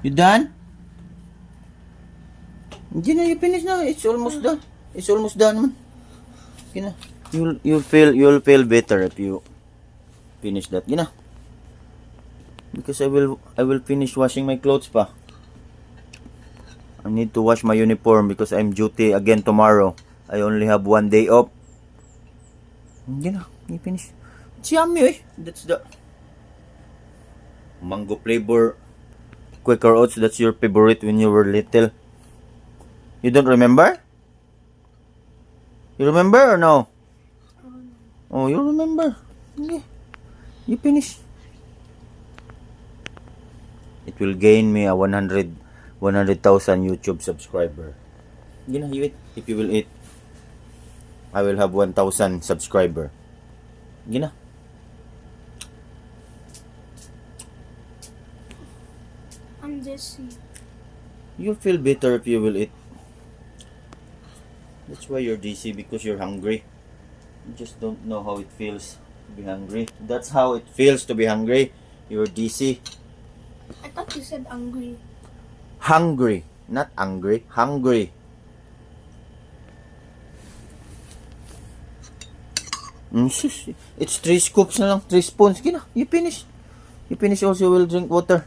You done? Hindi na, you finish na. It's almost done. It's almost done, man. Okay na. You'll feel better if you finish that. Gina. Because I will finish washing my clothes pa. I need to wash my uniform because I'm duty again tomorrow. I only have 1 day off. Gina, you finish. It's yummy, eh. That's the mango flavor Quaker Oats. That's your favorite when you were little. You don't remember? You remember or no? Oh, you remember. Okay. You finish. It will gain me a 100,000 YouTube subscriber. You know, you eat. If you will eat, I will have 1,000 subscriber. You know. I'm dizzy. You'll feel better if you will eat. That's why you're dizzy, because you're hungry. You just don't know how it feels to be hungry. That's how it feels to be hungry. You're dizzy. I thought you said angry. Hungry. Not angry. Hungry. It's 3 scoops na lang. 3 spoons. Gina, you finish. You finish also, will drink water.